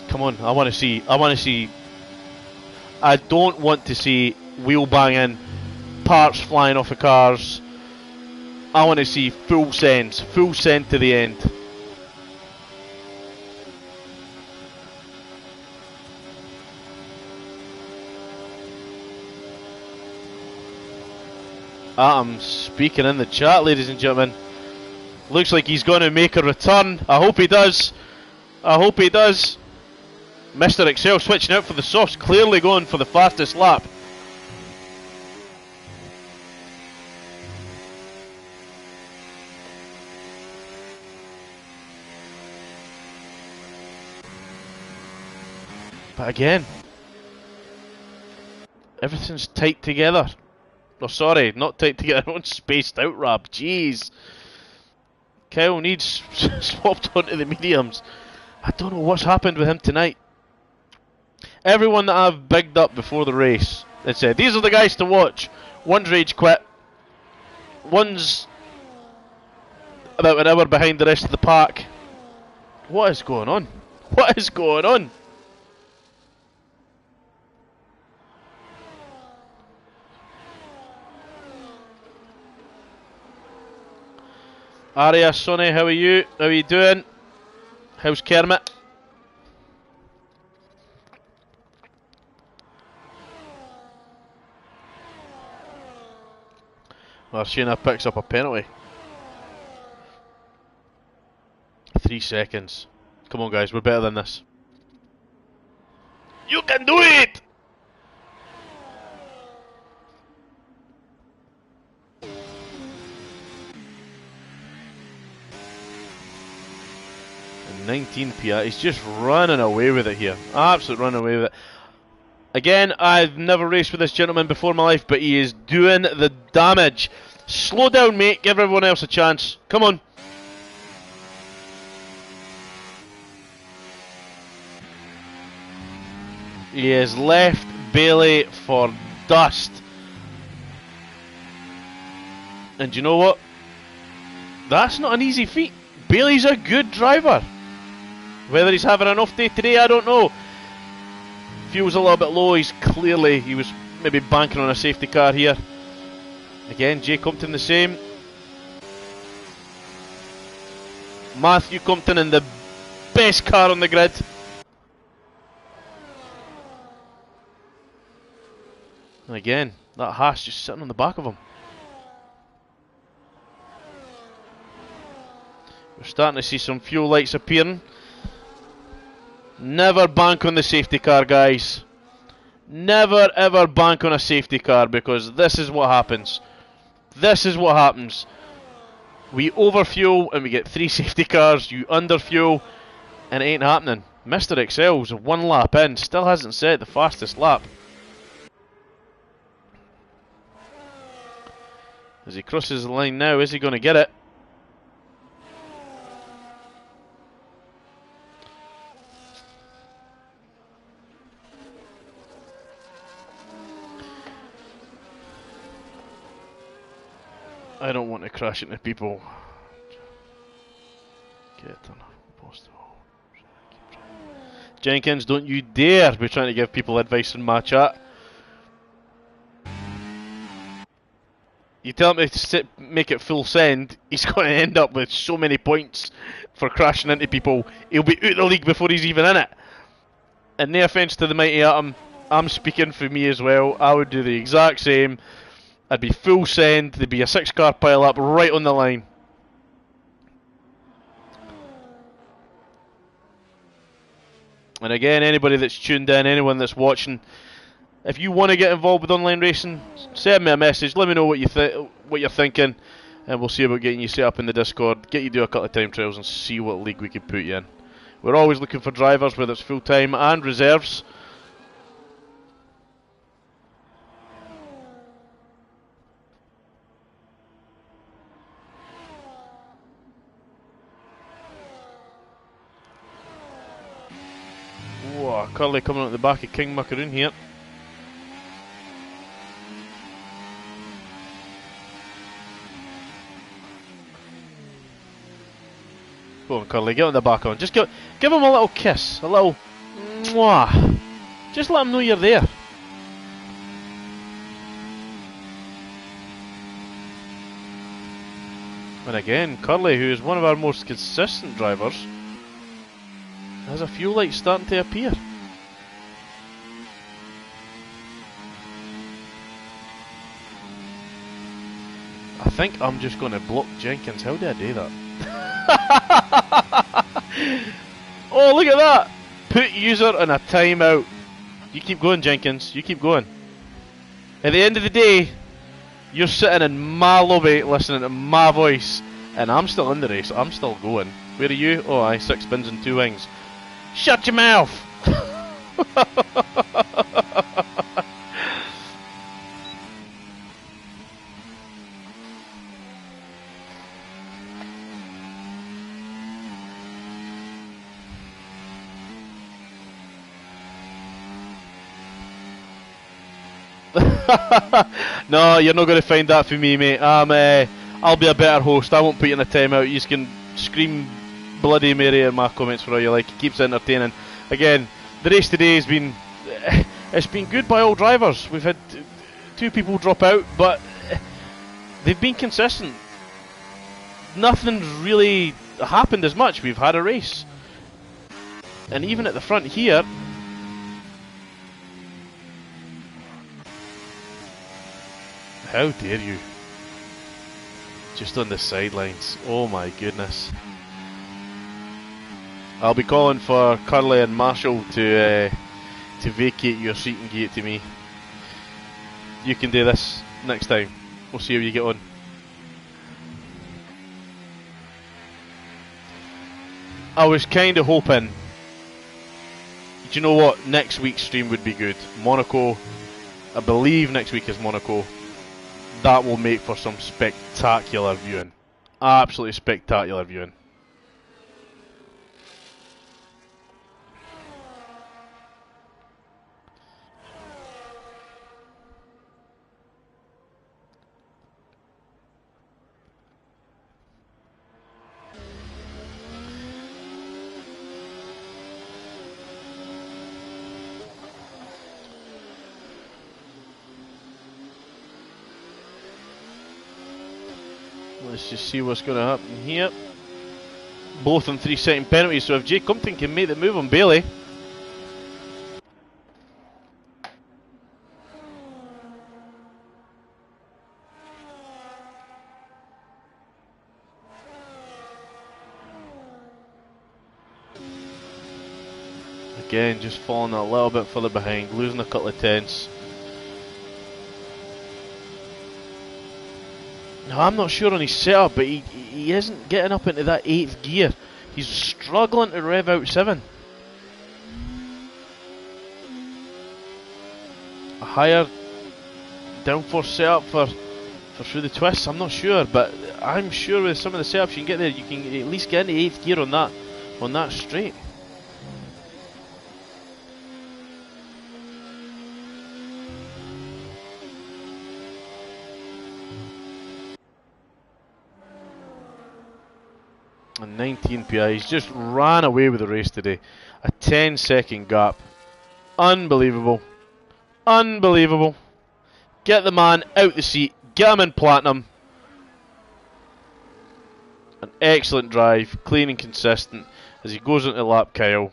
Come on, I want to see. I don't want to see wheel banging, parts flying off of cars. I want to see full send to the end. I'm speaking in the chat, ladies and gentlemen. Looks like he's going to make a return. I hope he does. I hope he does. Mr. Excel switching out for the softs, clearly going for the fastest lap. But again, everything's tight together. Oh, sorry, not tight together, on spaced out, Rab. Jeez. Kyle needs swapped onto the mediums. I don't know what's happened with him tonight. Everyone that I've bigged up before the race and said, these are the guys to watch. One's rage quit. One's about an hour behind the rest of the pack. What is going on? What is going on? Aria, Sonny, how are you? How are you doing? How's Kermit? Marcina picks up a penalty. 3 seconds. Come on, guys, we're better than this. You can do it! And 19 PI. He's just running away with it here. Absolutely running away with it. Again, I've never raced with this gentleman before in my life, but he is doing the damage. Slow down, mate. Give everyone else a chance. Come on. He has left Bailey for dust. And you know what? That's not an easy feat. Bailey's a good driver. Whether he's having an off day today, I don't know. Fuel's a little bit low. He was maybe banking on a safety car here. Again, Jay Compton the same. Matthew Compton in the best car on the grid. And again, that Haas just sitting on the back of him. We're starting to see some fuel lights appearing. Never bank on the safety car, guys. Never ever bank on a safety car, because this is what happens. This is what happens. We overfuel and we get 3 safety cars. You underfuel and it ain't happening. Mr. Excel's 1 lap in, still hasn't set the fastest lap. As he crosses the line now, is he going to get it? I don't want to crash into people. Jenkins, don't you dare be trying to give people advice in my chat. You tell him to make it full send, he's going to end up with so many points for crashing into people. He'll be out of the league before he's even in it. And no offence to the mighty Atom, I'm speaking for me as well. I would do the exact same. I'd be full send, there'd be a 6-car pile up right on the line. And again, anybody that's tuned in, anyone that's watching, if you want to get involved with online racing, send me a message, let me know what you're thinking, and we'll see about getting you set up in the Discord, get you do a couple of time trials and see what league we can put you in. We're always looking for drivers, whether it's full-time and reserves. Whoa, Curly coming out the back of King Macaroon here. Go on, Curly, get on the back on. Just give him a little kiss, a little mwah. Just let him know you're there. And again, Curly, who is one of our most consistent drivers, has a fuel light starting to appear. think I'm just going to block Jenkins. How did I do that? Oh, look at that! Put user in a timeout. You keep going, Jenkins. You keep going. At the end of the day, you're sitting in my lobby listening to my voice, and I'm still in the race. I'm still going. Where are you? Oh, aye, 6 spins and 2 wings. Shut your mouth! No, you're not going to find that for me, mate. I'll be a better host. I won't put you in a timeout. You can scream Bloody Mary in my comments for all you like. It keeps it entertaining. Again, the race today has been... It's been good by all drivers. We've had 2 people drop out, but they've been consistent. Nothing's really happened as much. We've had a race. And even at the front here... How dare you? Just on the sidelines. Oh my goodness. I'll be calling for Curly and Marshall to vacate your seat and give it to me. You can do this next time. We'll see how you get on. I was kind of hoping, do you know what, next week's stream would be good. Monaco, I believe next week is Monaco. That will make for some spectacular viewing. Absolutely spectacular viewing. Let's just see what's going to happen here. Both on 3-second penalties, so if Jay Compton can make the move on Bailey. Again, just falling a little bit further behind, losing a couple of tenths. No, I'm not sure on his setup, but he isn't getting up into that 8th gear. He's struggling to rev out 7. A higher downforce setup for through the twists, I'm not sure, but I'm sure with some of the setups you can get there, you can at least get into 8th gear on that straight. And 19 PI, he's just ran away with the race today. A 10-second gap. Unbelievable. Unbelievable. Get the man out the seat. Get him in platinum. An excellent drive. Clean and consistent as he goes into lap Kyle.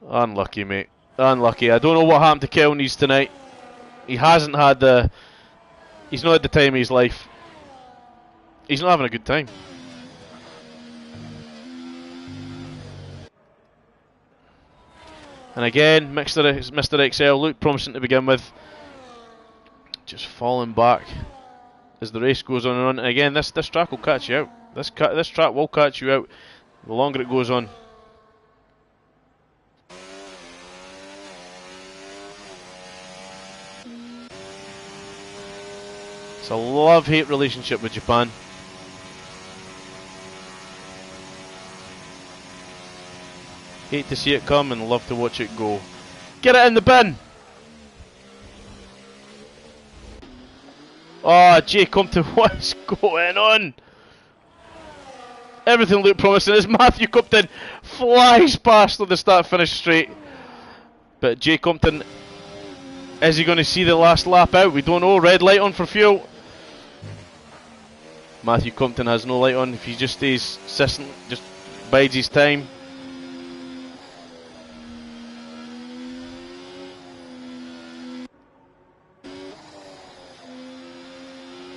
Unlucky, mate. Unlucky. I don't know what happened to Kyle Needs tonight. He hasn't had the... He's not had the time of his life. He's not having a good time. And again, Mr. XL looked promising to begin with. Just falling back as the race goes on and on. And again, this track will catch you out. This track will catch you out the longer it goes on. It's a love-hate relationship with Japan. Hate to see it come and love to watch it go. Get it in the bin! Oh, Jay Compton, what's going on? Everything looked promising as Matthew Compton flies past on the start-finish straight. But Jay Compton, is he going to see the last lap out? We don't know. Red light on for fuel. Matthew Compton has no light on. If he just stays consistent, just bides his time.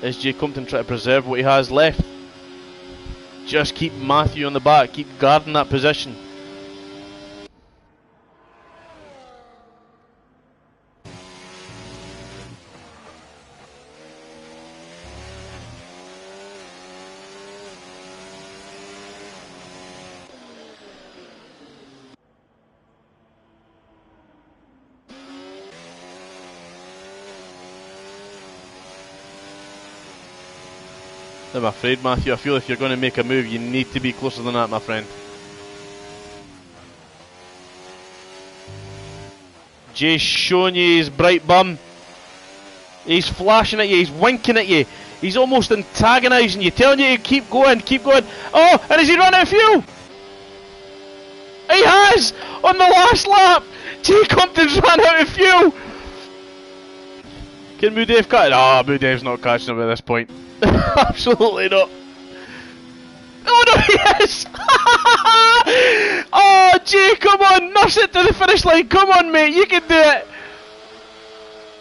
Is Jay Compton trying to preserve what he has left? Just keep Matthew on the back, keep guarding that position. I'm afraid, Matthew, I feel if you're going to make a move, you need to be closer than that, my friend. Jay's showing you his bright bum. He's flashing at you, he's winking at you. He's almost antagonising you, telling you to keep going, keep going. Oh, and has he run out of fuel? He has! On the last lap! Jay Compton's run out of fuel! Can Moodave catch it? Oh, Moodave's not catching him at this point. Absolutely not. Oh no, he is! Oh, Jay, come on, nurse it to the finish line. Come on, mate, you can do it.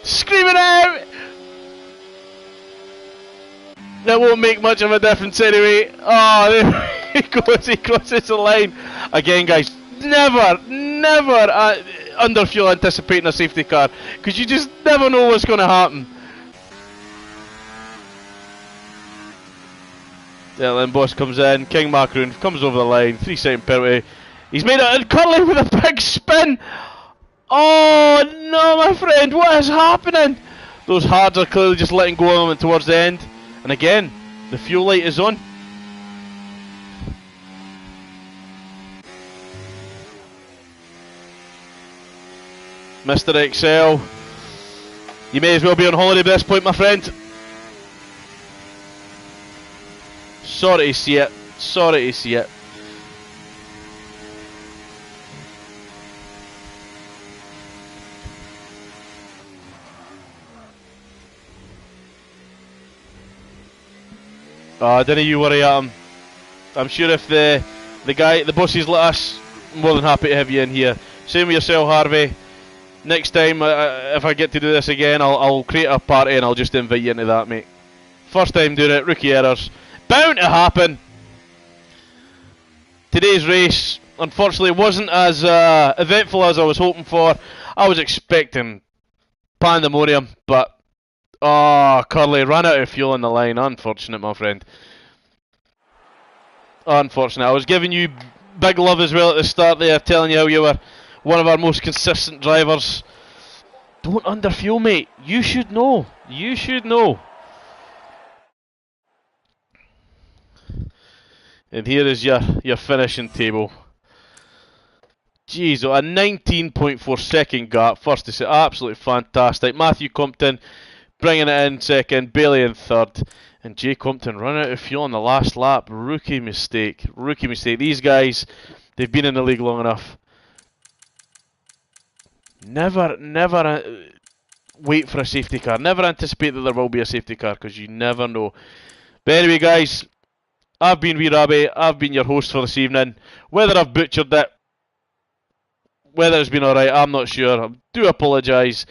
Scream it out. That won't make much of a difference anyway. Oh, there he goes, he crosses the line. Again, guys, never under fuel anticipating a safety car, because you just never know what's going to happen. Yeah, then Boss comes in, King Macaroon comes over the line, 3-second penalty. He's made it, and Curly with a big spin! Oh no, my friend, what is happening? Those hards are clearly just letting go of him towards the end. And again, the fuel light is on. Mr. Excel, you may as well be on holiday by this point, my friend. Sorry to see it. Sorry to see it. Didn't you worry at him. I'm sure if the bosses let us, I'm more than happy to have you in here. Same with yourself, Harvey. Next time, if I get to do this again, I'll create a party and I'll just invite you into that, mate. First time doing it, rookie errors. Bound to happen. Today's race, unfortunately, wasn't as eventful as I was hoping for. I was expecting pandemonium, but Curly ran out of fuel on the line. Unfortunate, my friend. Unfortunate. I was giving you big love as well at the start there, telling you how you were one of our most consistent drivers. Don't underfuel, mate. You should know. You should know. And here is your finishing table. Jeez, a 19.4 second gap. First to say, absolutely fantastic. Matthew Compton bringing it in second, Bailey in third, and Jay Compton running out of fuel on the last lap. Rookie mistake. Rookie mistake. These guys, they've been in the league long enough. Never wait for a safety car. Never anticipate that there will be a safety car, because you never know. But anyway, guys, I've been Wee Rabbi. I've been your host for this evening. Whether I've butchered it, whether it's been alright, I'm not sure. I do apologise.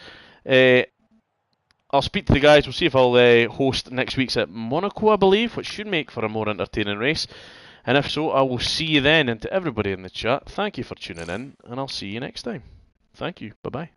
I'll speak to the guys. We'll see if I'll host next week's at Monaco, I believe, which should make for a more entertaining race. And if so, I will see you then. And to everybody in the chat, thank you for tuning in, and I'll see you next time. Thank you. Bye-bye.